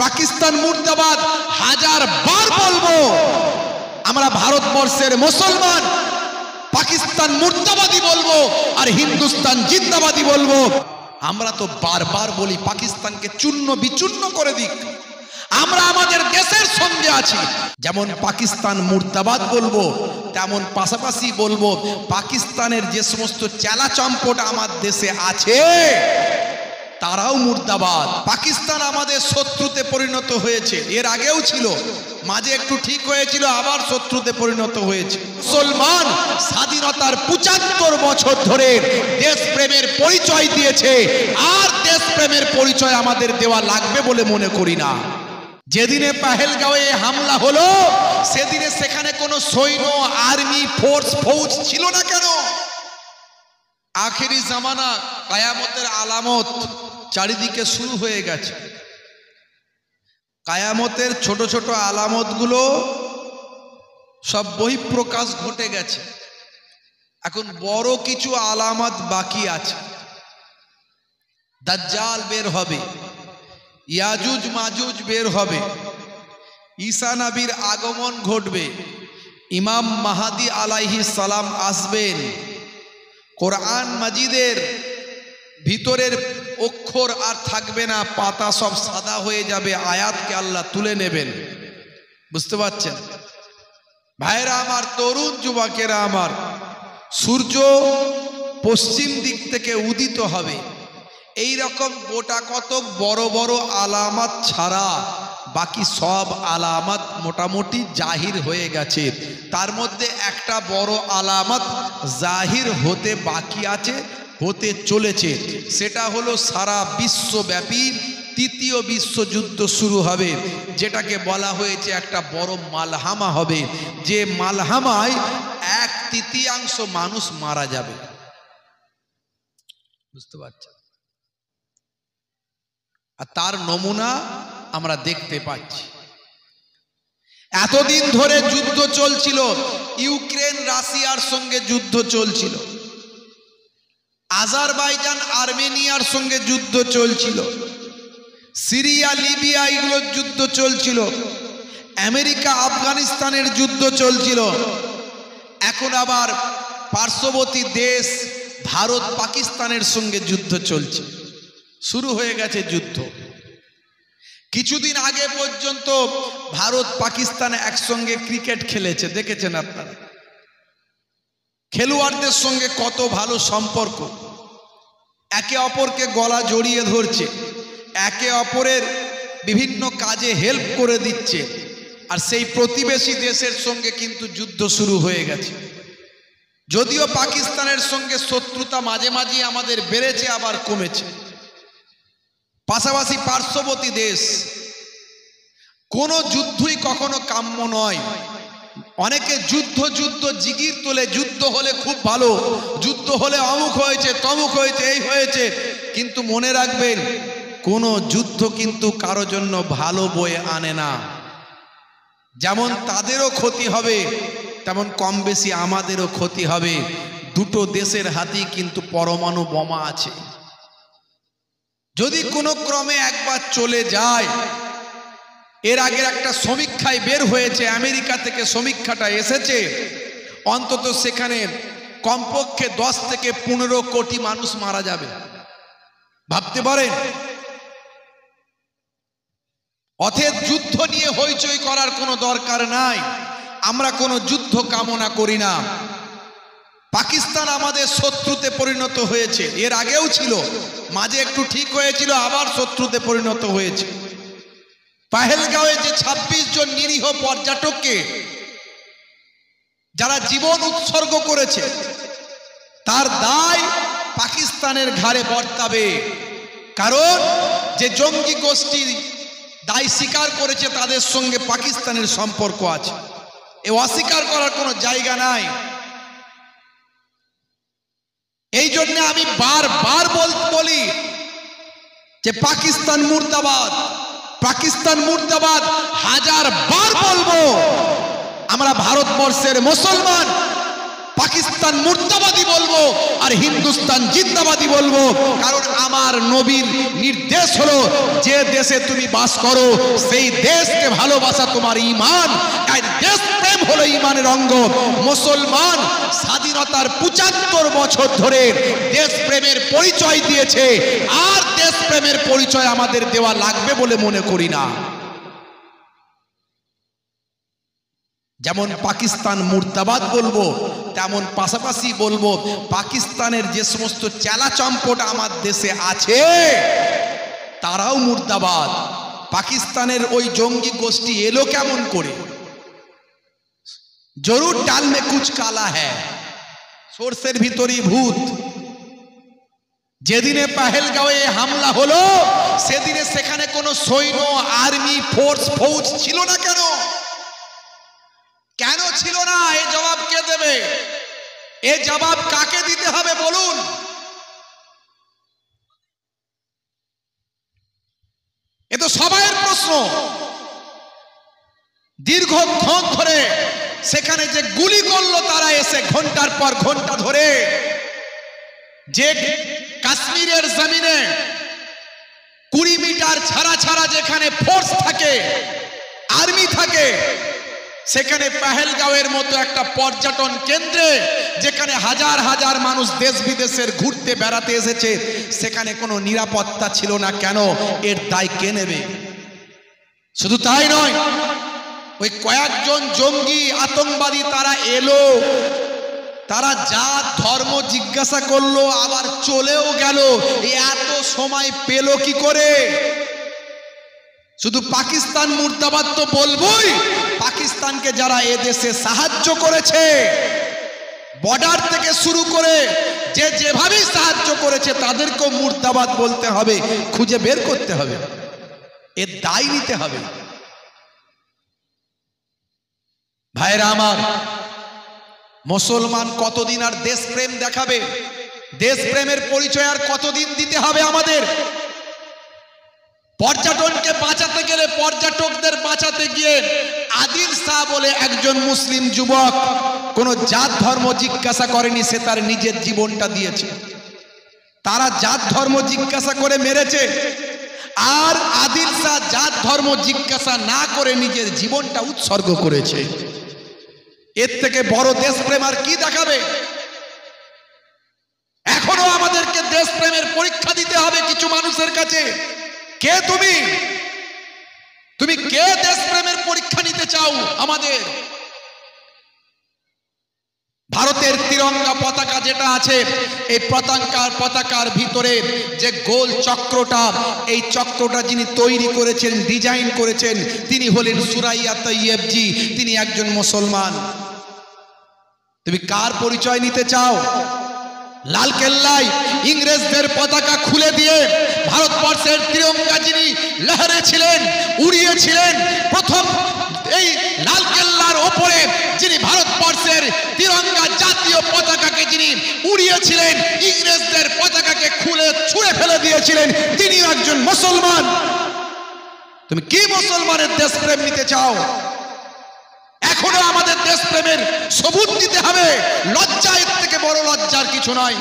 পাকিস্তান মুর্দাবাদ হাজার বার বলবো। আমরা ভারতবর্ষের মুসলমান পাকিস্তান মুর্দাবাদী বলবো আর হিন্দুস্তান জিন্দাবাদী বলবো। আমরা তো বারবার বলি পাকিস্তানকে চূর্ণ বিচূর্ণ করে দিক। আমরা আমাদের দেশের সঙ্গে আছি, যেমন পাকিস্তান মুর্দাবাদ বলবো তেমন পাশাপাশি বলবো পাকিস্তানের যে সমস্ত চেলাচম্পট আমার দেশে আছে তারাও মুর্দাবাদ। পাকিস্তান আমাদের শত্রুতে পরিণত হয়েছে, এর আগেও ছিল, মাঝে একটু ঠিক হয়েছিল, আবার শত্রুতে পরিণত হয়েছে। মুসলমান স্বাধীনতার ৭৫ বছর ধরে দেশপ্রেমের পরিচয় দিয়েছে, আর দেশপ্রেমের পরিচয় আমাদের দেওয়া লাগবে বলে মনে করি না। যেদিনে পেহেলগাঁওয়ে হামলা হলো সেদিনে সেখানে কোনো সৈন্য, আর্মি, ফৌজ ছিল না কেন? আখেরি জামানা, কায়ামতের আলামত চারিদিকে শুরু হয়ে গেছে। কায়ামতের ছোট ছোট আলামতগুলো সব বহিঃপ্রকাশ ঘটে গেছে, এখন বড় কিছু আলামত বাকি আছে। দাজ্জাল বের হবে, ইয়াজুজ মাজুজ বের হবে, ঈসা নবীর আগমন ঘটবে, ইমাম মাহাদি আলাইহিস সালাম আসবেন, কোরআন মাজিদের ভিতরের অক্ষর আর থাকবে না, পাতা সব সাদা হয়ে যাবে, আয়াতকে আল্লাহ তুলে নেবেন। বুঝতে পারছেন ভাইরা আমার, তরুণ যুবকেরা আমার, সূর্য পশ্চিম দিক থেকে উদিত হবে। এই রকম গোটা কতক বড় বড় আলামত ছাড়া বাকি সব আলামত মোটামুটি জাহির হয়ে গেছে। তার মধ্যে একটা বড় আলামত জাহির হতে বাকি আছে, হতে চলেছে, সেটা হলো সারা বিশ্বব্যাপী তৃতীয় বিশ্বযুদ্ধ শুরু হবে, যেটাকে বলা হয়েছে একটা বড় মালহামা হবে, যে মালহামায় 1/3 মানুষ মারা যাবে। বুঝতে পারছেন? আর তার নমুনা আমরা দেখতে পাচ্ছি। এতদিন ধরে যুদ্ধ চলছিল, ইউক্রেন রাশিয়ার সঙ্গে যুদ্ধ চলছিল, আজারবাইজান আর্মেনিয়ার সঙ্গে যুদ্ধ চলছিল, সিরিয়া লিবিয়া এগুলোর যুদ্ধ চলছিল, আমেরিকা আফগানিস্তানের যুদ্ধ চলছিল, এখন আবার পার্শ্ববর্তী দেশ ভারত পাকিস্তানের সঙ্গে যুদ্ধ চলছে। শুরু হয়ে গেছে যুদ্ধ। কিছুদিন আগে পর্যন্ত ভারত পাকিস্তান একসঙ্গে ক্রিকেট খেলেছে, দেখেছেন আপনারা? খেলোয়াড়দের সঙ্গে কত ভালো সম্পর্ক, একে অপরকে গলা জড়িয়ে ধরছে, একে অপরের বিভিন্ন কাজে হেল্প করে দিচ্ছে। আর সেই প্রতিবেশী দেশের সঙ্গে কিন্তু যুদ্ধ শুরু হয়ে গেছে। যদিও পাকিস্তানের সঙ্গে শত্রুতা মাঝে মাঝে আমাদের বেড়েছে, আবার কমেছে। পাশাপাশি পার্শ্ববর্তী দেশ, কোনো যুদ্ধই কখনো কাম্য নয়। অনেকে যুদ্ধ জিগির তোলে, যুদ্ধ হলে খুব ভালো, যুদ্ধ হলে অমুক হয়েছে, তমুক হয়েছে, এই হয়েছে, কিন্তু মনে রাখবেন কোনো যুদ্ধ কিন্তু কারো জন্য ভালো বয়ে আনে না। যেমন তাদেরও ক্ষতি হবে, তেমন কম বেশি আমাদেরও ক্ষতি হবে। দুটো দেশের হাতেই কিন্তু পরমাণু বোমা আছে। যদি কোনো ক্রমে একবার চলে যায়, এর আগের একটা সমীক্ষায় বের হয়েছে, আমেরিকা থেকে সমীক্ষাটা এসেছে, অন্তত সেখানে কমপক্ষে 10 থেকে 15 কোটি মানুষ মারা যাবে। ভাবতে পারেন? অতএব যুদ্ধ নিয়ে হইচই করার কোনো দরকার নাই। আমরা কোনো যুদ্ধ কামনা করি না। পাকিস্তান আমাদের শত্রুতে পরিণত হয়েছে, এর আগেও ছিল, মাঝে একটু ঠিক হয়েছিল, আবার শত্রুতে পরিণত হয়েছে। পেহেলগাঁওয়ে যে 26 জন নিরীহ পর্যটককে যারা জীবন উৎসর্গ করেছে, তার দায় পাকিস্তানের ঘাড়ে বর্তাবে। কারণ যে জঙ্গি গোষ্ঠী দায় স্বীকার করেছে তাদের সঙ্গে পাকিস্তানের সম্পর্ক আছে, এ অস্বীকার করার কোনো জায়গা নাই। এই জন্য আমি বারবার বলি যে পাকিস্তান মুর্দাবাদ, পাকিস্তান মুর্দাবাদ হাজার বার বলবো। আমরা ভারতবর্ষের মুসলমান পাকিস্তান মুর্দাবাদী বলবো আর হিন্দুস্তান জিন্দাবাদী বলবো, কারণ আমার নবীর নির্দেশ হলো যে দেশে তুমি বাস করো সেই দেশকে ভালোবাসা তোমার ঈমান, আর দেশপ্রেম হলো ঈমানের অঙ্গ। মুসলমান স্বাধীনতার 75 বছর ধরে দেশপ্রেমের পরিচয় দিয়েছে, আর দেশপ্রেমের পরিচয় আমাদের দেওয়া লাগবে বলে মনে করি না। যেমন পাকিস্তান মুর্দাবাদ বলবো, তেমন পাশাপাশি বলবো পাকিস্তানের যে সমস্ত চেলাচম্পট আমার দেশে আছে তারাও মুর্দাবাদ। পাকিস্তানের ওই জঙ্গি গোষ্ঠী এলো কেমন করে? জরুর ডাল মে কুছ কালা হ্যায়, সরষের ভিতরই ভূত। যেদিনে পেহেলগাঁওয়ে হামলা হলো সেদিনে সেখানে কোনো সৈন্য, আর্মি, ফোর্স, ফৌজ ছিল না। কেন কেন ছিল না? এই জবাব কে দেবে? এই জবাব কাকে দিতে হবে বলুন? এ তো সবাইয়ের প্রশ্ন। দীর্ঘক্ষণ ধরে সেখানে যে গুলি করলো তারা এসে ঘন্টার পর ঘন্টা ধরে, যে কাশ্মীরের জমিনে 20 মিটার ছাড়া ছাড়া যেখানে ফোর্স থাকে, আর্মি থাকে, সেখানে পেহেলগাঁওয়ের মতো একটা পর্যটন কেন্দ্রে যেখানে হাজার হাজার মানুষ দেশ বিদেশের ঘুরতে বেড়াতে এসেছে, সেখানে কোনো নিরাপত্তা ছিল না। কেন? এর দায় কে নেবে? শুধু তাই নয়, ওই কয়েকজন জঙ্গি আতঙ্কবাদী তারা এলো, তারা জাত ধর্ম জিজ্ঞাসা করলো, আবার চলেও গেল। এত সময় পেল কি করে? শুধু পাকিস্তান মুর্দাবাদ তো বলবোই, পাকিস্তানকে যারা এ দেশে সাহায্য করেছে, বর্ডার থেকে শুরু করে যে যেভাবে সাহায্য করেছে তাদেরকেও মুর্দাবাদ বলতে হবে, খুঁজে বের করতে হবে, এর দায় নিতে হবে। ভাইরা আমার, মুসলমান কতদিন আর দেশপ্রেম দেখাবে? দেশপ্রেমের পরিচয় আর কতদিন দিতে হবে আমাদের? পর্যটনকে বাঁচাতে গেলে, পর্যটকদের বাঁচাতে গিয়ে আদিল শাহ বলে একজন মুসলিম যুবক কোন জাত ধর্ম জিজ্ঞাসা করেনি, সে তার নিজের জীবনটা দিয়েছে। তারা জাত ধর্ম জিজ্ঞাসা করে মেরেছে, আর আদিল শাহ জাত ধর্ম জিজ্ঞাসা না করে নিজের জীবনটা উৎসর্গ করেছে। এর থেকে বড় দেশপ্রেম আর কি দেখাবে? এখনো আমাদেরকে দেশপ্রেমের পরীক্ষা দিতে হবে কিছু মানুষের কাছে। কে তুমি? তুমি কে? দেশপ্রেমের পরীক্ষা নিতে চাও আমাদের? ভারতের তিরঙ্গা পতাকা যেটা আছে, এই পতাকার ভিতরে যে গোল চক্রটা, এই চক্রটা যিনি তৈরি করেছেন, ডিজাইন করেছেন, তিনি হলেন সুরাইয়া তৈয়বজি। তিনি একজন মুসলমান। তুমি কার পরিচয় নিতে চাও? লালকেল্লায় ইংরেজদের পতাকা খুলে দিয়ে ভারতবর্ষের তিরঙ্গা যিনি লহরেছিলেন, উড়িয়েছিলেন, প্রথম এই লালকেল্লার ওপরে যিনি ভারতবর্ষের তিরঙ্গা জাতীয় পতাকাকে যিনি উড়িয়েছিলেন, ইংরেজদের পতাকাকে খুলে ছুঁড়ে ফেলে দিয়েছিলেন, তিনিও একজন মুসলমান। তুমি কি মুসলমানের দেশপ্রেম নিতে চাও? এখনো আমাদের দেশপ্রেমের সবুত দিতে হবে। লজ্জা, এর থেকে বড় লজ্জার কিছু নয়।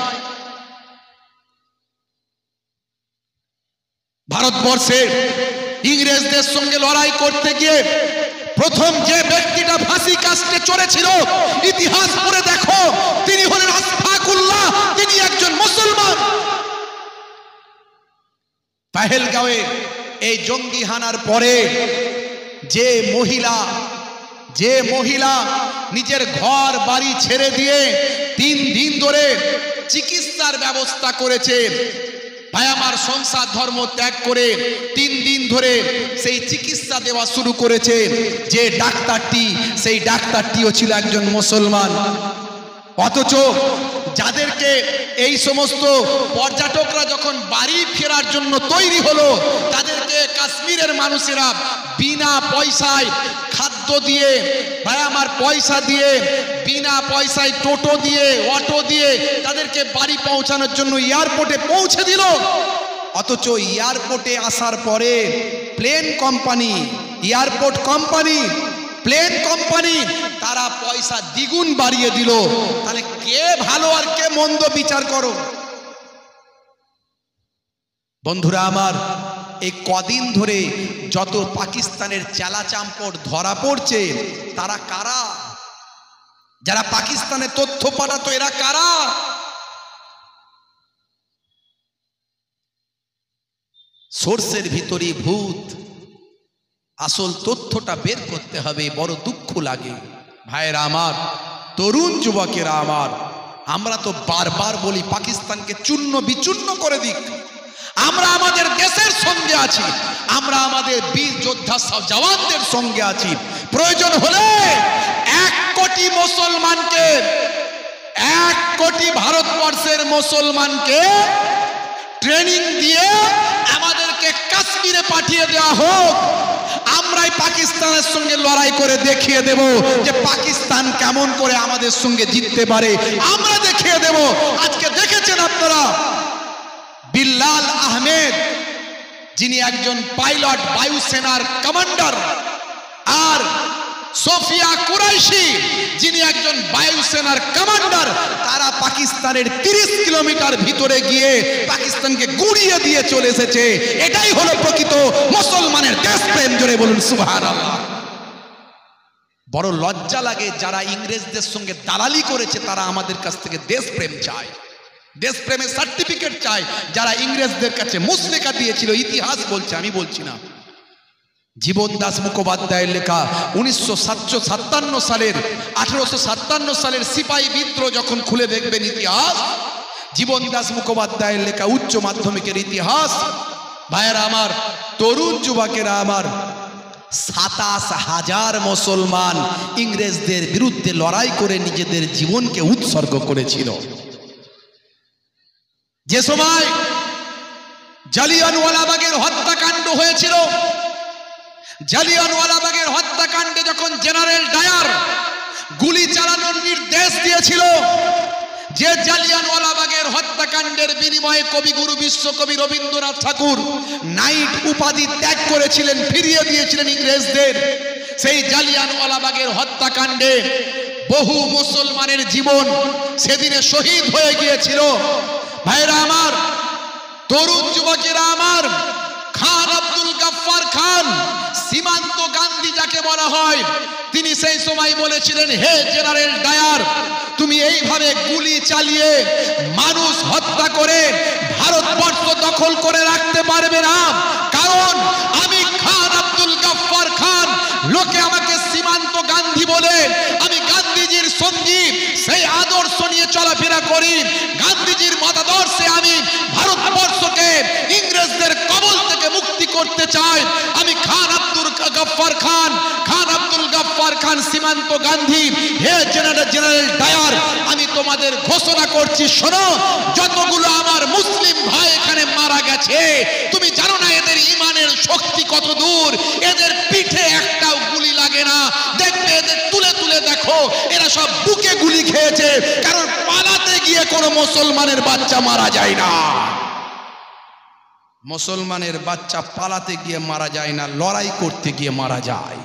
ভারতবর্ষে ইংরেজদের সঙ্গে লড়াই করতে গিয়ে প্রথম যে ব্যক্তিটা ফাঁসি কাস্টে চড়েছিল, ইতিহাস পড়ে দেখো, তিনি হলেন আশফাকুল্লাহ। তিনি একজন মুসলমান। পেহেলগাঁওয়ে এই জঙ্গি হানার পরে যে মহিলা নিজের ঘর বাড়ি ছেড়ে দিয়ে 3 দিন ধরে চিকিৎসার ব্যবস্থা করেছে, ভাই আমার, সংসার ধর্ম ত্যাগ করে 3 দিন ধরে সেই চিকিৎসা দেওয়া শুরু করেছে, যে ডাক্তারটি, সেই ডাক্তারটিও ছিল একজন মুসলমান। অথচ যাদেরকে এই সমস্ত পর্যটকরা যখন বাড়ি ফেরার জন্য তৈরি হলো, তাদেরকে কাশ্মীরের মানুষেরা বিনা পয়সায় খাদ্য দিয়ে, ভাই আমার, পয়সা দিয়ে, বিনা পয়সায় টোটো দিয়ে, অটো দিয়ে তাদেরকে বাড়ি পৌঁছানোর জন্য এয়ারপোর্টে পৌঁছে দিল। অথচ এয়ারপোর্টে আসার পরে plane company, airport company plane company, তারা পয়সা দ্বিগুণ বাড়িয়ে দিল। তাহলে কে ভালো আর কে মন্দ বিচার করো। বন্ধুরা আমার, এই কদিন ধরে যত পাকিস্তানের চেলাচাম্পট ধরা পড়ছে, তারা কারা? যারা পাকিস্তানে তথ্য পাঠাতো, এরা কারা? সোর্সের ভিতরে ভূত। আসল তথ্যটা বের করতে হবে। বড় দুঃখ লাগে ভাইয়েরা আমার, তরুণ যুবকেরা আমার, আমরা তো বারবার বলি পাকিস্তানকে চূর্ণ বিচূর্ণ করে দিক। আমরা আমাদের দেশের সঙ্গে আছি, আমরা আমাদের বীর যোদ্ধা জওয়ানদের সঙ্গে আছি। প্রয়োজন হলে 1 কোটি মুসলমানকে, 1 কোটি ভারতবর্ষের মুসলমানকে ট্রেনিং দিয়ে আমাদেরকে কাশ্মীরে পাঠিয়ে দেওয়া হোক, আমরাই পাকিস্তানের সঙ্গে লড়াই করে দেখিয়ে দেব যে পাকিস্তান কেমন করে আমাদের সঙ্গে জিততে পারে। আমরা দেখিয়ে দেব। আজকে দেখেছেন আপনারা, বিল্লাল আহমেদ যিনি একজন পাইলট, বায়ুসেনার কমান্ডার, আর সোফিয়া কুরাইশি যিনি একজন বায়ুসেনার কমান্ডার, তারা পাকিস্তানের 30 কিলোমিটার ভিতরে গিয়ে পাকিস্তানকে গুড়িয়ে দিয়ে চলে এসেছে। এটাই হলো প্রকৃত মুসলমানের দেশপ্রেম। জোরে বলুন সুবহানাল্লাহ। বড় লজ্জা লাগে, যারা ইংরেজদের সঙ্গে দালালি করেছে তারা আমাদের কাছ থেকে দেশপ্রেম চায়, দেশপ্রেমের সার্টিফিকেট চায়। যারা ইংরেজদের কাছে মুসলেকা দিয়েছিল, ইতিহাস বলছে, আমি বলছি না। জীবন দাস মুখোপাধ্যায়ের লেখা 1857 সালের 1857 সালের সিপাহী বিদ্রোহ যখন খুলে দেখবেন ইতিহাস, জীবন দাস মুখোপাধ্যায়ের লেখা উচ্চ মাধ্যমিকের ইতিহাস, ভাইয়েরা আমার, তরুণ যুবকেরা আমার, 27,000 মুসলমান ইংরেজদের বিরুদ্ধে লড়াই করে নিজেদের জীবনকে উৎসর্গ করেছিল। যে সময় জালিয়ানওয়ালাবাগের হত্যাকাণ্ড হয়েছিল, জালিয়ানওয়ালাবাগের হত্যাকাণ্ডে যখন জেনারেল ডায়ার গুলি চালানোর নির্দেশ দিয়েছিল, যে জালিয়ানওয়ালাবাগের হত্যাকাণ্ডের বিনিময়ে কবিগুরু বিশ্বকবি রবীন্দ্রনাথ ঠাকুর নাইট উপাধি ত্যাগ করেছিলেন, ফিরিয়ে দিয়েছিলেন ইংরেজদের, সেই জালিয়ানওয়ালাবাগের হত্যাকাণ্ডে বহু মুসলমানের জীবন সেদিনে শহীদ হয়ে গিয়েছিল। ভাইরা আমার, তরুণ যুবকেরা আমার, খান আব্দুল গাফফার খান, সীমান্ত গান্ধী যাকে বলা হয়, তিনি সেই সময় বলেছিলেন, হে জেনারেল ডায়ার, তুমি এইভাবে গুলি চালিয়ে মানুষ হত্যা করে ভারতবর্ষ দখল করে রাখতে পারবে না, কারণ আমি খান আব্দুল গাফফার খান, লোকে আমাকে সীমান্ত গান্ধী বলে, আমি গান্ধীজির সঙ্গী, সেই আদর্শ নিয়ে চলাফেরা করি, গান্ধীজির মতাদর্শে আমি ভারতবর্ষকে ইংরেজদের কবল থেকে মুক্তি করতে চাই। আমি খান আব্দুল গাফফার খান, খান আব্দুল গাফফার খান সীমান্ত গান্ধী, হে জেনারেল ডায়ার, আমি তোমাদের ঘোষণা করছি, শোনো, যতগুলো আমার মুসলিম ভাই এখানে মারা গেছে, তুমি জানো না এদের ইমানের শক্তি কত দূর, এদের পিঠে একটাও গুলি লাগে না, দেখবে এদের তুলে তুলে দেখো, এরা সব বুকে গুলি খেয়েছে, কারণ পালাতে গিয়ে কোনো মুসলমানের বাচ্চা মারা যায় না। মুসলমানের বাচ্চা পালাতে গিয়ে মারা যায় না, লড়াই করতে গিয়ে মারা যায়।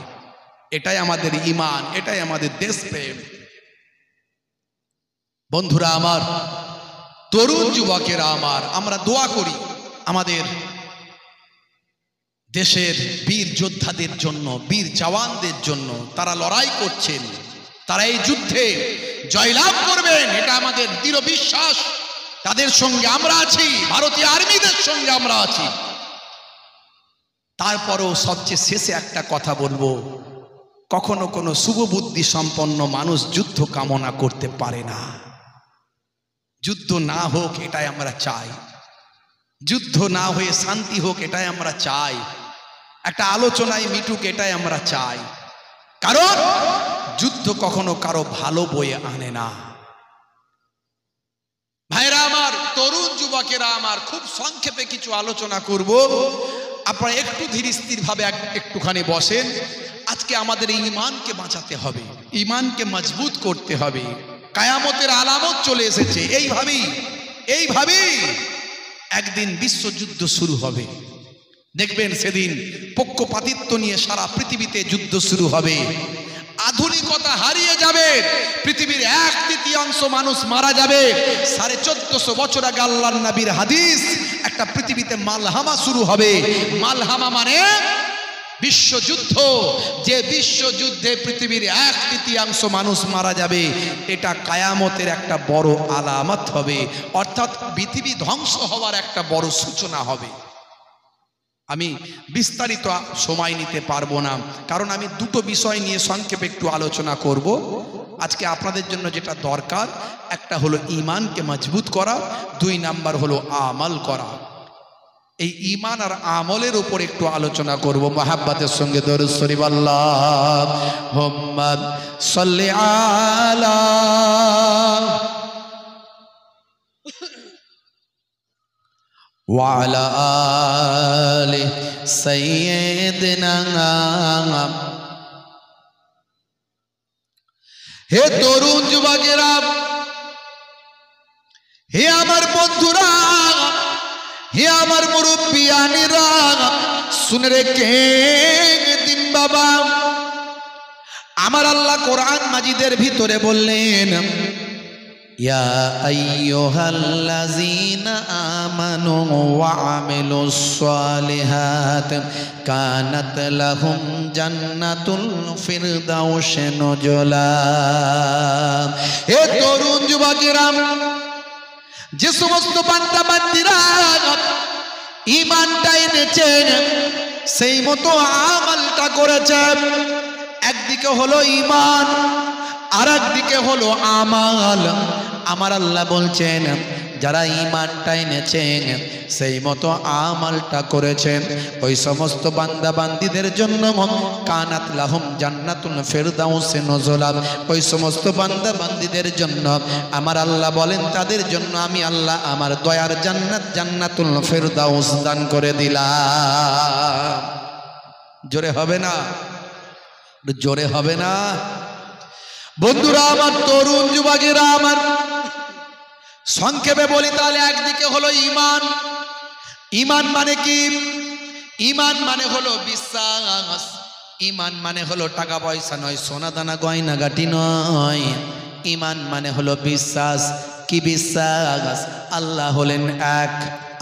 এটাই আমাদের ঈমান, এটাই আমাদের দেশপ্রেম। বন্ধুরা আমার, তরুণ যুবকেরা আমার, আমরা দোয়া করি আমাদের দেশের বীর যোদ্ধাদের জন্য, বীর জওয়ানদের জন্য। তারা লড়াই করছেন, তারা এই যুদ্ধে জয়লাভ করবেন, এটা আমাদের দৃঢ় বিশ্বাস। তাদের সঙ্গে আমরা আছি, ভারতীয় আর্মিদের সঙ্গে আমরা আছি। তারপরও সবচেয়ে শেষে একটা কথা বলবো, কখনো কোনো শুভবুদ্ধি সম্পন্ন মানুষ যুদ্ধ কামনা করতে পারে না। যুদ্ধ না হোক এটাই আমরা চাই, যুদ্ধ না হয়ে শান্তি হোক এটাই আমরা চাই, একটা আলোচনায় মিটুক এটাই আমরা চাই, কারণ যুদ্ধ কখনো কারো ভালো বয়ে আনে না। ভাইরা আমার, তরুণ যুবকেরা আমার, খুব সংক্ষেপে কিছু আলোচনা করব, আপনারা একটু ধীর স্থির ভাবে একটুখানি বসেন। আজকে আমাদের ঈমানকে বাঁচাতে হবে, ঈমানকে মজবুত করতে হবে। কায়ামতের আলামত চলে এসেছে, এইভাবেই একদিন বিশ্বযুদ্ধ শুরু হবে। দেখবেন সেদিন পক্ষপাতিত্ব নিয়ে সারা পৃথিবীতে যুদ্ধ শুরু হবে। আধুনিকতা হারিয়ে যাবে, পৃথিবীর 1/3 মানুষ মারা যাবে। 1450 বছর আগে আল্লাহর নবীর হাদিস, একটা পৃথিবীতে মালহামা শুরু হবে। মালহামা মানে বিশ্বযুদ্ধ, যে বিশ্বযুদ্ধে পৃথিবীর 1/3 মানুষ মারা যাবে, এটা কায়ামতের একটা বড় আলামত হবে, অর্থাৎ পৃথিবী ধ্বংস হওয়ার একটা বড় সূচনা হবে। আমি বিস্তারিত সময় নিতে পারবো না, কারণ আমি দুটো বিষয় নিয়ে সংক্ষেপে একটু আলোচনা করব আজকে। আপনাদের জন্য যেটা দরকার, একটা হলো ঈমানকে মজবুত করা, 2 নাম্বার হলো আমল করা। এই ঈমান আর আমলের উপর একটু আলোচনা করব মহাব্বতের সঙ্গে। দরুদ শরীফ আল্লাহুম্মা সাল্লি আলা ওয়া আলা আলি সাইয়্যিদিনা। হে তরুণ যুবকেরা, হে আমার বন্ধুরা, হে আমার মুরব্বিয়ানিরা, শুনে রেখে দিন বাবা, আমার আল্লাহ কোরআন মাজিদের ভিতরে বললেন, ইয়া আইয়ুহাল্লাযীনা আমানু ওয়া আমিলুস সালিহাত কানাত লাহুম জান্নাতুল ফিরদাউসি নুজুলা। হে তরুণ যুবকেরা, যে সমস্ত বান্দা বান্দীরা ঈমানটা এনেছেন, সেই মতো আমলটা করেছেন, একদিকে হলো ঈমান আর একদিকে হলো আমল। আমার আল্লাহ বলছেন, যারা ঈমানটা এনেছেন, সেই মতো আমলটা করেছেন, ওই সমস্ত বান্দা বান্দীদের জন্য কানাত লাহুম জান্নাতুল ফিরদাউসি নুজুলা। ওই সমস্ত বান্দা বান্দীদের জন্য আমার আল্লাহ বলেন, তাদের জন্য আমি আল্লাহ আমার দয়ার জান্নাত, জান্নাতুল ফিরদাউস দান করে দিলাম। জোরে হবে না? জোরে হবে না? বন্ধুরা আমার, তরুণ যুবকেরা আমার, সংক্ষেপে বলি তাহলে, একদিকে হলো ঈমান। ঈমান মানে কি? ঈমান মানে হলো বিশ্বাস। ঈমান মানে হলো টাকা পয়সা নয়, সোনা দানা গয়না গাটি নয়। ঈমান মানে হলো বিশ্বাস। কি বিশ্বাস? আল্লাহ হলেন এক,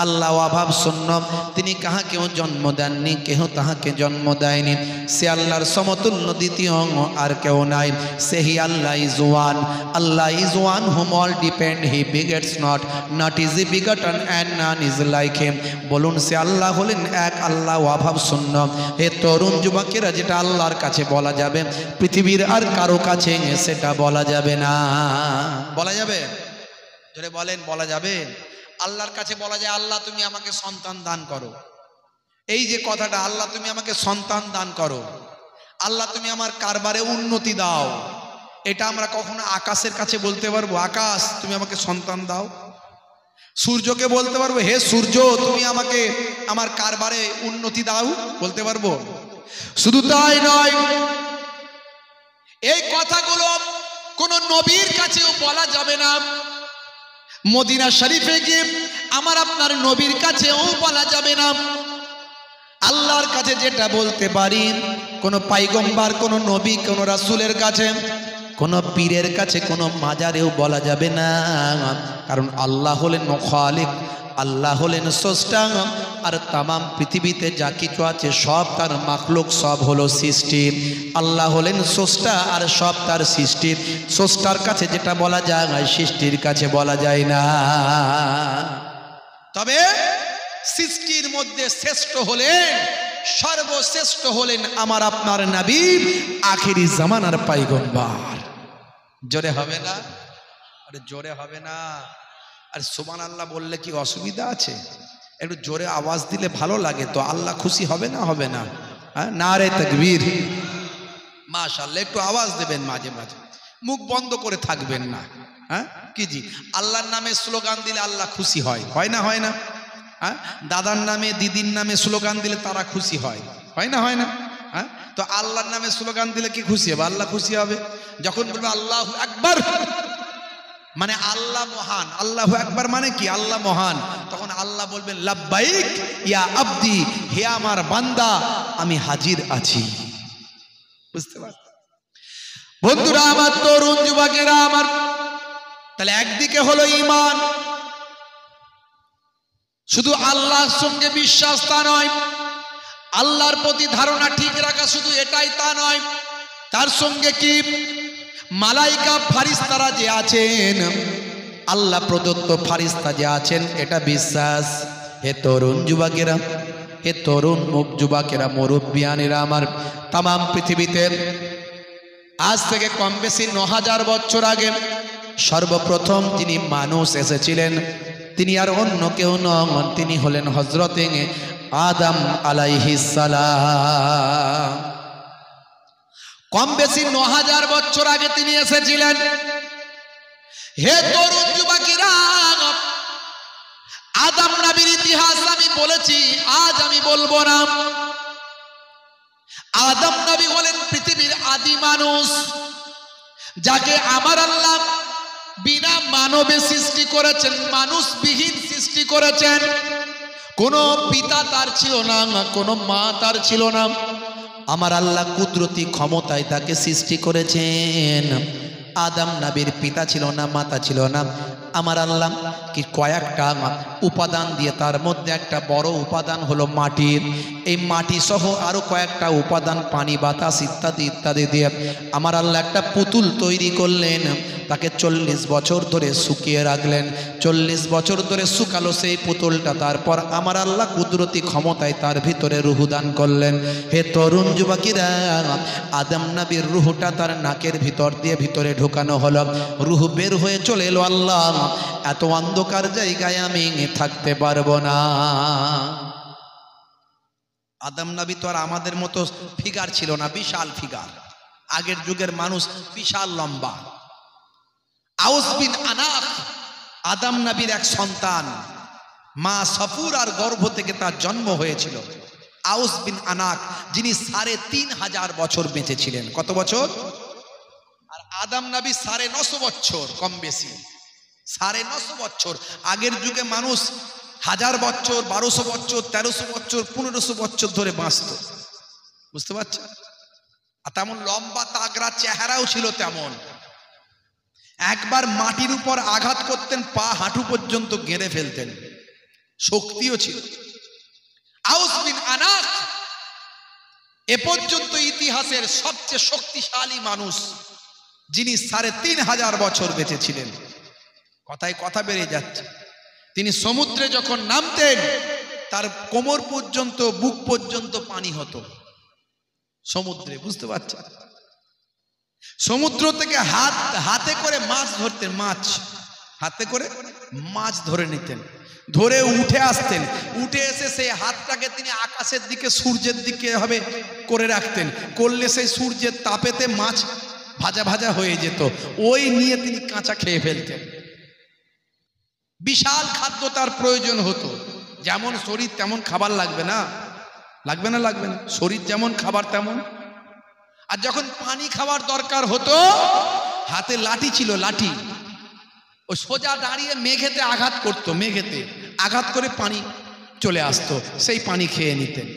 আল্লাহ অভাব শূন্য, তিনি কাহাকেও জন্ম দেননি, কেহ তাহাকে জন্ম দেয়নি, সে আল্লাহর সমতুল্য দ্বিতীয় আর কেউ নাই। Say he Allah is one, Allah is one whom all depend, he begets not, not is he begotten and none is like him. বলুন, সে আল্লাহ হলেন এক, আল্লাহ অভাব শূন্য। হে তরুণ যুবকেরা, যেটা আল্লাহর কাছে বলা যাবে, পৃথিবীর আর কারো কাছে সেটা বলা যাবে না। বলা যাবে? জোরে বলেন, বলা যাবে? আল্লাহর কাছে বলা যায়, আল্লাহ তুমি আমাকে সন্তান দান করো। এই যে কথাটা, আল্লাহ তুমি আমাকে সন্তান দান করো, আল্লাহ তুমি আমার কারবারে উন্নতি দাও, এটা আমরা কখনো আকাশের কাছে বলতে পারবো? আকাশ তুমি আমাকে সন্তান দাও। সূর্যকে বলতে পারবো, হে সূর্য তুমি আমাকে আমার কারবারে উন্নতি দাও? বলতে পারবো? শুধু তাই নয়, এই কথাগুলো কোন নবীর কাছেও বলা যাবে না। মদিনা শরীফে গিয়ে আমার আপনার নবীর কাছেও বলা যাবে না। আল্লাহর কাছে যেটা বলতে পারি, কোনো পাইগম্বার, কোনো নবী, কোনো রাসূলের কাছে, কোনো পীরের কাছে, কোনো মাজারেও বলা যাবে না। কারণ আল্লাহ হলেন খালিক, আল্লাহ হলেন স্রষ্টা, আর তামাম পৃথিবীতে যা কিছু আছে সব তার মাখলুক, সব হলো সৃষ্টি। আল্লাহ হলেন স্রষ্টা আর সব তার সৃষ্টি। স্রষ্টার কাছে যেটা বলা যায়, সৃষ্টির কাছে বলা যায় না। তবে সৃষ্টির মধ্যে শ্রেষ্ঠ হলেন, সর্বশ্রেষ্ঠ হলেন আমার আপনার নবী, আখিরি জামানার পয়গম্বর। জোরে হবে না? আরে জোরে হবে না? আর সুবহানাল্লাহ বললে কি অসুবিধা আছে? একটু জোরে আওয়াজ দিলে ভালো লাগে তো, আল্লাহ খুশি হবে না? হবে না? হ্যাঁ, নারে তাকবীর, মাশাআল্লাহ। একটু আওয়াজ দেবেন মাঝে মাঝে, মুখ বন্ধ করে থাকবেন না। হ্যাঁ কি জি, আল্লাহর নামে স্লোগান দিলে আল্লাহ খুশি হয়, হয় না? হয় না? হ্যাঁ, দাদার নামে দিদির নামে স্লোগান দিলে তারা খুশি হয়, হয় না? হয় না? হ্যাঁ, তো আল্লাহর নামে স্লোগান দিলে কি খুশি হবে? আল্লাহ খুশি হবে। যখন বলবে আল্লাহু আকবার, মানে আল্লাহ মহান। আল্লাহু আকবার মানে কি? আল্লাহ মহান। তখন আল্লাহ বলবেন লাব্বাইক ইয়া আবদি, হে আমার বান্দা, আমি হাজির আছি। বুঝতে পারছেন? বন্ধুরা আমার, তরুণ যুবকেরা আমার, তাহলে একদিকে হলো ঈমান, শুধু আল্লাহর সঙ্গে বিশ্বাস তা নয়, আল্লাহর প্রতি ধারণা ঠিক রাখা শুধু এটাই তা নয়, তার সঙ্গে কি মালাইকা ফারিস্তারা যে আছেন, আল্লাহ প্রদত্ত ফারিস্তা যে আছেন এটা বিশ্বাস। হে তরুণ যুবকেরা, হে তরুণ যুবকেরা, মুরব্বিয়ানেরা আমার, তাম পৃথিবীতে আজ থেকে কম বেশি ৯,০০০ বছর আগে সর্বপ্রথম যিনি মানুষ এসেছিলেন তিনি আর অন্য কেউ নন, তিনি হলেন হযরত আদম আলাইহিস সালাম। কম বেশি ৯,০০০ বছর আগে তিনি এসেছিলেন। হে তরুণ যুবকেরা, আদম নবীর ইতিহাস আমি বলেছি, আজ আমি বলবো না। আদম নবী হলেন পৃথিবীর আদি মানুষ, যাকে আমার আল্লাহ বিনা মানবে সৃষ্টি করেছেন, মানুষবিহীন সৃষ্টি করেছেন। কোনো পিতা তার ছিল না, কোনো মা তার ছিল না, আমার আল্লাহ কুদরতি ক্ষমতায় তাকে সৃষ্টি করেছেন। আদম নবীর পিতা ছিল না, মাতা ছিল না, আমার আল্লাহ কি কয়েকটা উপাদান দিয়ে, তার মধ্যে একটা বড় উপাদান হলো মাটির, এই মাটি সহ আরো কয়েকটা উপাদান, পানি বাতাস ইত্যাদি ইত্যাদি দিয়ে আমার আল্লাহ একটা পুতুল তৈরি করলেন। তাকে 40 বছর ধরে শুকিয়ে রাখলেন। 40 বছর ধরে শুকালো সেই পুতুলটা, তারপর আমার আল্লাহ কুদরতি ক্ষমতায় তার ভিতরে রূহ দান করলেন। হে তরুণ যুবকেরা, আদম নবীর রূহটা তার নাকের ভিতর দিয়ে ভিতরে ঢোকানো হলো, রূহ বের হয়ে চলে এলো। আল্লাহ, এত অন্ধকার জায়গায় আমি থাকতে পারবো না। আদম নবী তো আর আমাদের মতো ফিগার ছিল না, বিশাল ফিগার। আগের যুগের মানুষ বিশাল লম্বা। আউস বিন আনাক আদম নবীর এক সন্তান, মা সফুরার গর্ভ থেকে তার জন্ম হয়েছিল। আউস বিন আনাক, যিনি ৩৫০০ বছর বেঁচে ছিলেন। কত বছর? আর আদম নবী ৯৫০ বছর, কম বেশি ৯৫০ বছর। আগের যুগে মানুষ ১০০০ বছর, ১২০০ বছর, ১৩০০ বছর, ১৫০০ বছর ধরে বাঁচত। বুঝতে পারছেন? আর তেমন লম্বা তাগড়া চেহারাও ছিল তেমন। একবার মাটির উপর আঘাত করতেন, পা হাঁটু পর্যন্ত গেঁড়ে ফেলতেন, শক্তিও ছিল। আউস বিন আনাক এ পর্যন্ত ইতিহাসের সবচেয়ে শক্তিশালী মানুষ, যিনি ৩৫০০ বছর বেঁচে ছিলেন। কথায় কথা বেড়ে যাচ্ছে। তিনি সমুদ্রে যখন নামতেন, তার কোমর পর্যন্ত, বুক পর্যন্ত পানি হতো সমুদ্রে। বুঝতে পারছেন? সমুদ্র থেকে হাতে করে মাছ ধরতেন, মাছ হাতে করে মাছ ধরে নিতেন, ধরে উঠে আসতেন। উঠে এসে সেই হাতটাকে তিনি আকাশের দিকে, সূর্যের দিকে হবে করে রাখতেন। করলে সেই সূর্যের তাপেতে মাছ ভাজা ভাজা হয়ে যেত, ওই নিয়ে তিনি কাঁচা খেয়ে ফেলতেন। বিশাল খাদ্য তার প্রয়োজন হতো। যেমন শরীর তেমন খাবার লাগবে না, লাগবে না, লাগবে না। শরীর যেমন খাবার তেমন। আর যখন পানি খাওয়ার দরকার হতো, হাতে লাঠি ছিল, লাঠি, ওই সোজা দাঁড়িয়ে মেঘেতে আঘাত করতো, মেঘেতে আঘাত করে পানি চলে আসতো, সেই পানি খেয়ে নিতেন।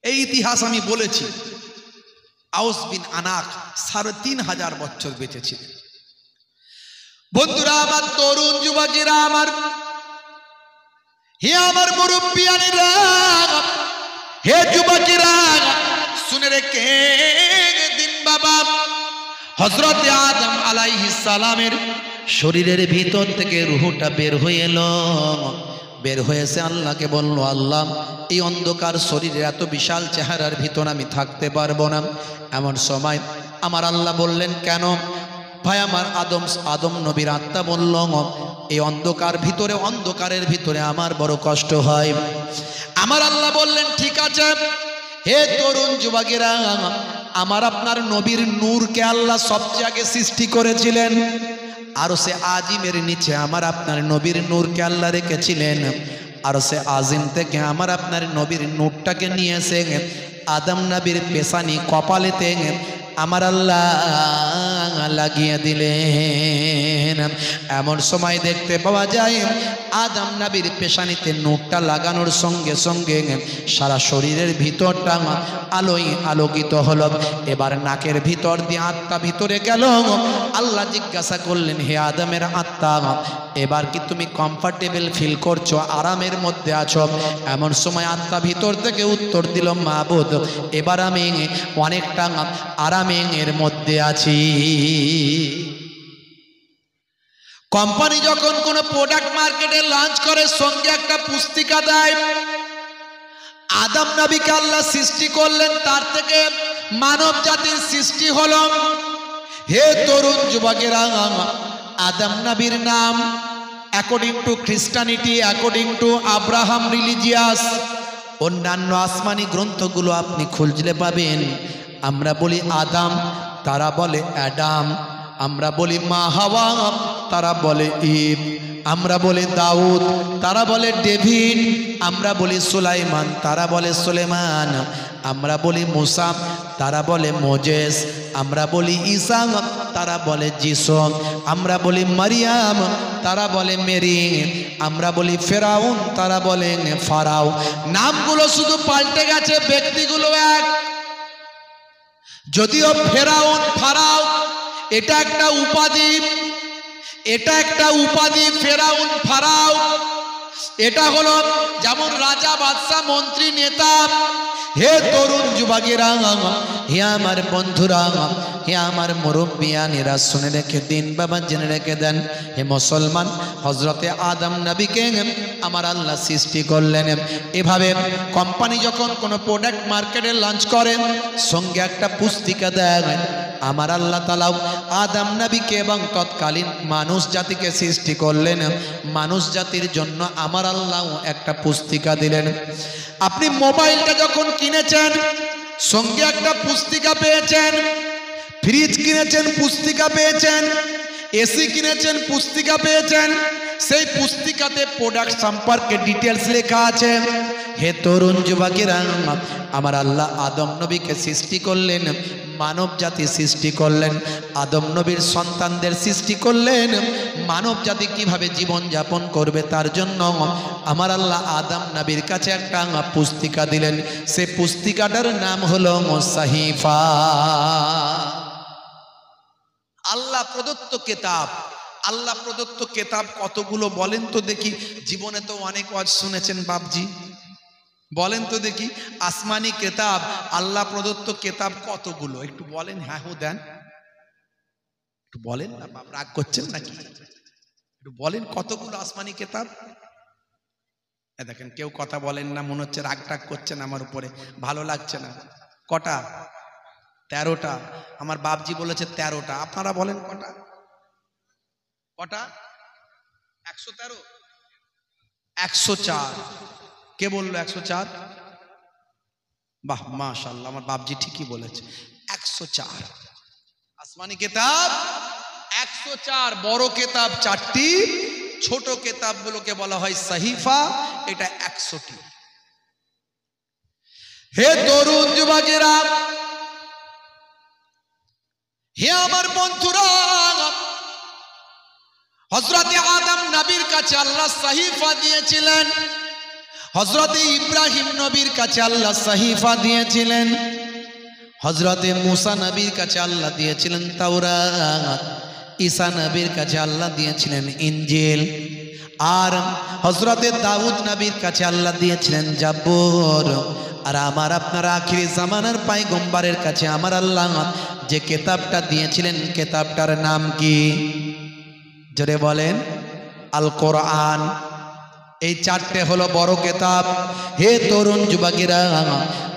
এই ইতিহাস আমি বলেছি। আউস বিন আনাক ৩৫০০ বছর বেঁচে ছিলেন। বন্ধুরা আমার, তরুণ যুবকেরা আমার, হে আমার মুরব্বিয়ানেরা, হে যুবকেরা, শুনে রেখে দিন বাবা, হযরত আদম আলাইহিস সালামের শরীরের ভিতর থেকে রূহটা বের হয়ে এলো। বের হয়েছে, আল্লাহকে বলল, আল্লাহ, এই অন্ধকার শরীরে এত বিশাল চেহারার ভিতর আমি থাকতে পারবো না। এমন সময় আমার আল্লাহ বললেন, কেন ভাই? আমার আদম নবীর আত্মা বলল, এই অন্ধকারের ভিতরে আমার বড় কষ্ট হয়। আমার আল্লাহ বললেন, ঠিক আছে, হে তরুণ যুবকেরা, আমার আপনার নবীর নূরকে আল্লাহ সবচেয়ে আগে সৃষ্টি করেছিলেন। আর সে আজিমের নিচে আমার আপনার নবীর নূরকে আল্লাহ রেখেছিলেন। আর সে আজিম থেকে আমার আপনার নবীর নূরটাকে নিয়ে এসে আদম নবীর পেশানি কপালেতে আমার আল্লাহ লাগিয়ে দিলেন। এমন সময় দেখতে পাওয়া যায় আদম নবীর পেশানিতে নূরটা লাগানোর সঙ্গে সঙ্গে সারা শরীরের ভিতরটা আলোয় আলোকিত হলো। এবার নাকের ভিতর দিয়ে আত্মা ভিতরে গেল। আল্লাহ জিজ্ঞাসা করলেন, হে আদমের আত্মা, এবার কি তুমি কমফর্টেবল ফিল করছো, আরামের মধ্যে আছো? এমন সময় আত্মা ভিতর থেকে উত্তর দিল, মাবুদ, এবার আমি অনেকটা আরামের মধ্যে আছি। কোম্পানি যখন কোনো প্রোডাক্ট মার্কেটে লঞ্চ করে সঙ্গে একটা পুস্তিকা দেয়। আদম নবীকে আল্লাহ সৃষ্টি করলেন, তার থেকে মানব জাতির সৃষ্টি হলো। হে তরুণ যুবকেরা, আদম নবীর নাম according to খ্রিস্টানিটি, according to Abraham religious, অন্যান্য আসমানি গ্রন্থগুলো আপনি খুঁজলে পাবেন। আমরা বলি আদাম, তারা বলে অ্যাডাম। আমরা বলি মা হাওয়া, তারা বলে ঈব। আমরা বলি দাউদ, তারা বলে ডেভিড। আমরা বলি সুলাইমান, তারা বলে সুলেমান। আমরা বলি মুসা, তারা বলে মোজেস। আমরা বলি ঈসা, তারা বলে যিশু। আমরা বলি মারিয়াম, তারা বলে মেরি। আমরা বলি ফেরাউন, তারা বলে ফারাও। নামগুলো শুধু পাল্টে গেছে, ব্যক্তিগুলো এক। যদিও ফেরাউন ফারাও এটা একটা উপাধি, এটা একটা উপাধি। ফেরাউন ফারাও এটা হলো যেমন রাজা, বাদশাহ, মন্ত্রী, নেতা। হে তরুণ যুবকেরা, হে আমার বন্ধুরা, হে আমার মুরব্বিয়ানেরা, শুনে রেখে দিন বাবা, জেনে রেখে দেন। হে মুসলমান, হজরতে আদম নবীকে আমার আল্লাহ সৃষ্টি করলেন। এভাবে কোম্পানি যখন কোনো প্রোডাক্ট মার্কেটে লঞ্চ করে সঙ্গে একটা পুস্তিকা দেয়। আমার আল্লাহ তাআলা আদম নবীকে এবং তৎকালীন মানুষ জাতিকে সৃষ্টি করলেন। মানুষ জাতির জন্য আমার আল্লাহ একটা পুস্তিকা দিলেন। আপনি মোবাইলটা যখন কিনেছেন সঙ্গে একটা পুস্তিকা পেয়েছেন, ফ্রিজ কিনেছেন পুস্তিকা পেয়েছেন, এসি কিনেছেন পুস্তিকা পেয়েছেন। সেই পুস্তিকাতে প্রোডাক্ট সম্পর্কে ডিটেলস লেখা আছে। হে তরুণ যুবকেরা, আমার আল্লাহ আদম নবীকে সৃষ্টি করলেন, মানব জাতি সৃষ্টি করলেন, আদম নবীর সন্তানদের সৃষ্টি করলেন। মানব জাতি কিভাবে জীবন যাপন করবে তার জন্য আমার আল্লাহ আদম নবীর কাছে একটা পুস্তিকা দিলেন। সেই পুস্তিকাটার নাম হলো সাহিফা। আল্লাহ প্রদত্ত কেতাব। আল্লাহ প্রদত্ত কেতাব কতগুলো বলেন তো দেখি? জীবনে তো অনেক ওয়াজ শুনেছেন বাপজি, বলেন তো দেখি আসমানি কেতাব, আল্লাহ প্রদত্ত কেতাব কতগুলো একটু বলেন। হ্যাঁ হো দেন, একটু বলেন না, বাপ রাগ করছেন নাকি? একটু বলেন কতগুলো আসমানি কেতাব। দেখেন কেউ কথা বলেন না, মনে হচ্ছে রাগ টাগ করছেন আমার উপরে, ভালো লাগছে না। কটা? 13টা। আমার বাপজি বলেছে 13টা, আপনারা বলেন কটা? কটা? 113? 104। কে বললো 104? বাহ, মাশাআল্লাহ, আমার বাপজি ঠিকই বলেছে। 104 আসমানি কেতাব, 104 বড় কেতাব 4টি, ছোট কেতাবগুলোকে বলা হয় সাহিফা। এটা 100টি। হে তরুণ যুবকেরা, হে আমার বন্ধুরা, হযরতে আদম নবীর কাছে আল্লাহ সাহিফা দিয়েছিলেন। হযরতে ইব্রাহিম নবীর কাছে আল্লাহ সাহিফা দিয়েছিলেন। হযরতে মুসা নবীর কাছে আল্লাহ দিয়েছিলেন তাওরাত। ঈসা নবীর কাছে আল্লাহ দিয়েছিলেন ইনজিল। আর হযরতে দাউদ নবীর কাছে আল্লাহ দিয়েছিলেন জাবুর। আর আমার আপনার আখিরি জামানার পয়গম্বরের কাছে আমার আল্লাহ যে কিতাবটা দিয়েছিলেন, কিতাবটার নাম কি? জোরে বলেন। আল কোরআন। এই 4টে হলো বড় কিতাব। হে তরুণ যুবকেরা,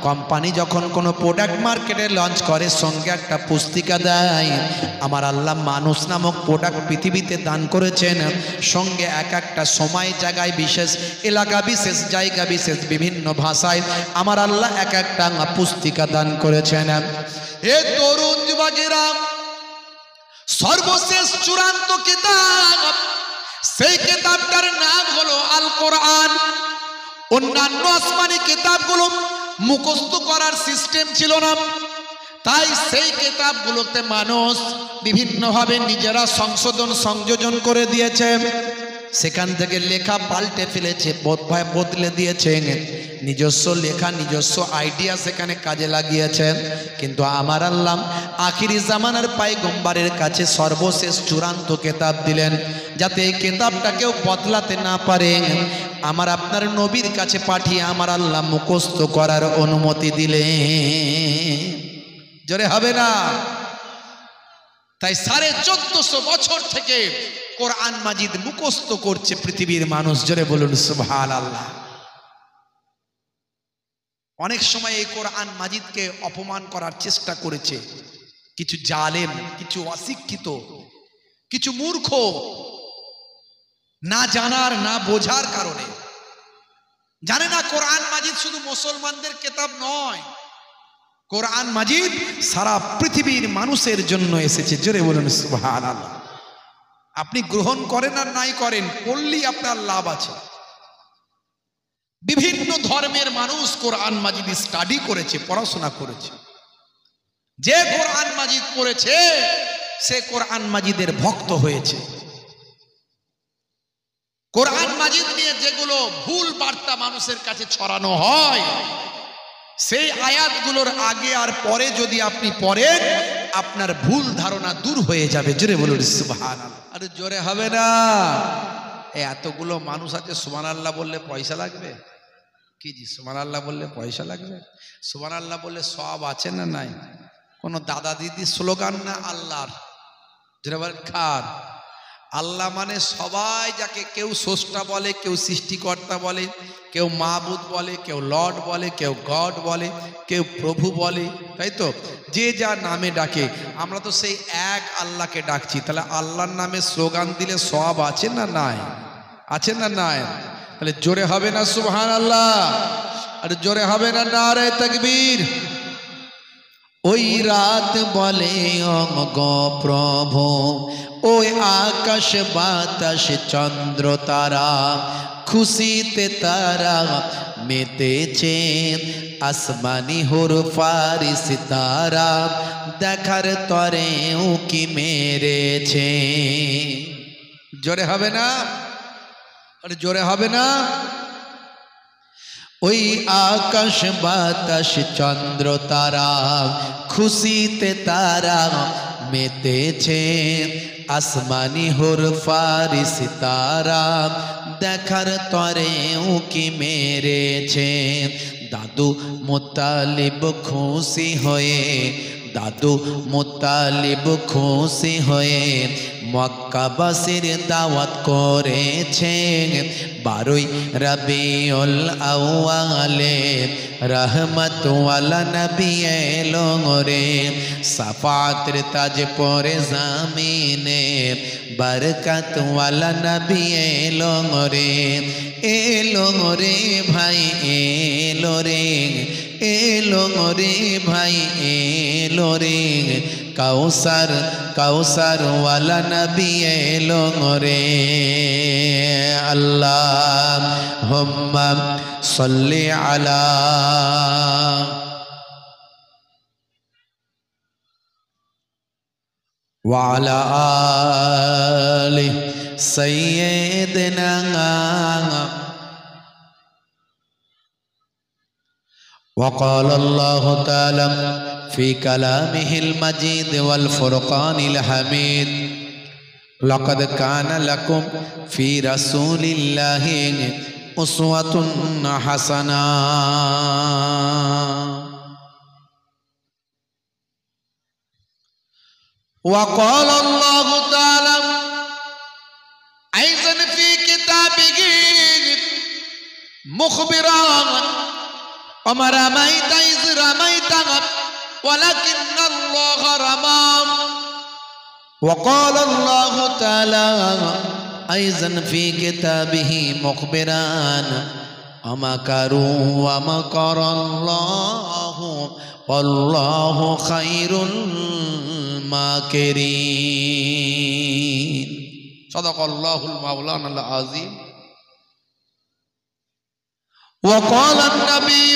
কোম্পানি যখন কোনো প্রোডাক্ট মার্কেটে লঞ্চ করে সঙ্গে একটা পুস্তিকা দেয়। আমার আল্লাহ মানুষ নামক প্রোডাক্ট পৃথিবীতে দান করেছেন। সঙ্গে এক একটা সময়, জায়গায় বিশেষ, এলাকা বিশেষ, জায়গা বিশেষ, বিভিন্ন ভাষায় আমার আল্লাহ এক একটা পুস্তিকা দান করেছেন। হে তরুণ যুবকেরা, সর্বশেষ চূড়ান্ত কিতাব, সেই কিতাবটার নাম হলো আল কোরআন। অন্যান্য আসমানি কিতাবগুলো মুখস্থ করার সিস্টেম ছিল না, তাই সেই কিতাবগুলোতে মানুষ বিভিন্নভাবে নিজেরা সংশোধন সংযোজন করে দিয়েছে, সেখান থেকে লেখা পাল্টে ফেলেছে, বদলে দিয়েছেন, নিজস্ব লেখা নিজস্ব আইডিয়া সেখানে কাজে লাগিয়েছেন। কিন্তু আমার আল্লাহ আখিরি জামানার পয়গম্বরের কাছে সর্বশেষ চূড়ান্ত কিতাব দিলেন, যাতে এই কিতাবটা কেউ বদলাতে না পারে। আমার আপনার নবীর কাছে পাঠিয়ে আমার আল্লাহ মুখস্থ করার অনুমতি দিলেন। জোরে হবে না? তাই 1450 বছর থেকে কোরআন মাজিদ মুখস্থ করছে পৃথিবীর মানুষ। জোরে বলুন সুবহানাল্লাহ। অনেক সময় এই কোরআন মাজিদকে অপমান করার চেষ্টা করেছে কিছু জালেম, কিছু অশিক্ষিত, কিছু মূর্খ, না জানার না বোঝার কারণে। জানে না কোরআন মাজিদ শুধু মুসলমানদের কিতাব নয়, কোরআন মাজিদ সারা পৃথিবীর মানুষের জন্য এসেছে। জোরে বলুন সুবহানাল্লাহ। আপনি গ্রহণ করেন আর নাই করেন, পড়লেই আপনার লাভ আছে। বিভিন্ন ধর্মের মানুষ কোরআন মাজিদ স্টাডি করেছে, পড়াশোনা করেছে। যে কোরআন মাজিদ পড়েছে সে কোরআন মাজিদের ভক্ত হয়েছে। কোরআন মাজিদ নিয়ে যেগুলো ভুল বার্তা মানুষের কাছে ছড়ানো হয়, সেই আয়াতগুলোর আগে আর পরে যদি আপনি পড়েন, আপনার ভুল ধারণা দূর হয়ে যাবে। জোরে বলুন সুবহানাল্লাহ। আরে জোরে হবে না? এতগুলো মানুষ আছে, সুবহানাল্লাহ বললে পয়সা লাগবে? কি জি, সুবহানাল্লাহ বললে পয়সা লাগবে? সুবহানাল্লাহ বললে সব আছে না নাই? কোন দাদা দিদি স্লোগান না আল্লাহর। জোরে বলেন খার। আল্লাহ মানে সবাই, যাকে কেউ স্রষ্টা বলে, কেউ সৃষ্টিকর্তা বলে, কেউ মাবুদ বলে, কেউ লর্ড বলে, কেউ গড বলে, কেউ প্রভু বলে, তাই তো? যে যা নামে ডাকে, আমরা তো সেই এক আল্লাহকে ডাকছি। তাহলে আল্লাহর নামে স্লোগান দিলে সব আছে না নাই? আছে না নাই? তাহলে জোরে হবে না সুবহানাল্লাহ? আর জোরে হবে না নারে তাকবীর? ওই রাত বলে অঙ্গ প্রভু, ওই আকাশ বাতাস চন্দ্র তারা, খুশিতে তারা মেতেছে, আসমানি হুরফারি সিতারা দেখার তরে উকি মেরেছে। জোরে হবে না? আরে জোরে হবে না? ওই আকাশ বাতাস চন্দ্র তারা, খুশিতে তারা মেতেছে, আসমানি হুরফারি সিতারা দেখার তরে উকি মেরেছে। দাদু মুত্তালিব খুশি হয়ে, দাদু মুত্তালিব খুশি হয়ে মক্কাবাসীর দাওয়াত করেছে। 12ই রবিউল আউয়ালে রহমত ওয়ালা নবী এলো রে, সাফাতের তাজ পরে জামিনে বরকত ওয়ালা নবী এলো রে। এলো রে ভাই এলো রে, এলো রে ভাই এলো রে, কাউসার কাউসার ওয়ালা নবী এলো রে। আল্লাহুম্মা সাল্লি আলা ওয়া আলা আলি সাইয়্যিদিনা। وقال الله تعالى في كلامه المجيد والفرقان الحميد: لقد كان لكم في رسول الله أسوة حسنة. وقال الله تعالى أيضا في كتابه مخبرا: وما رميت إذ رميت ولكن الله رمى. وقال الله تعالى أيضا في كتابه مخبرا: ومكروا ومكر الله والله خير الماكرين. صدق الله المولانا العظيم. وقال النبي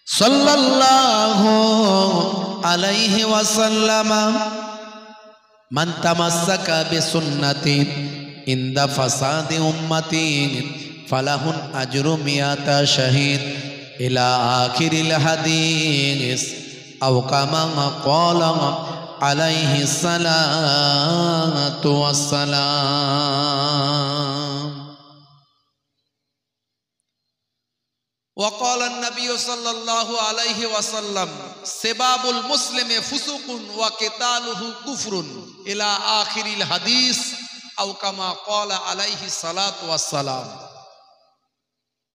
সাল্লাল্লাহু আলাইহি ওয়াসাল্লাম মান তামাসসাকা বিসুন্নতি ইনদা ফাসাদি উম্মতি ফালাহুন আজরু মিয়াতা শাহীদ ইলা আখিরিল হাদিস আও কামা ক্বালা আলাইহি সালাতু ওয়াসসালাম। وقال النبي صلى الله عليه وسلم سباب المسلم فسوق وقتاله كفر إلى آخر الحديث أو كما قال عليه الصلاة والسلام।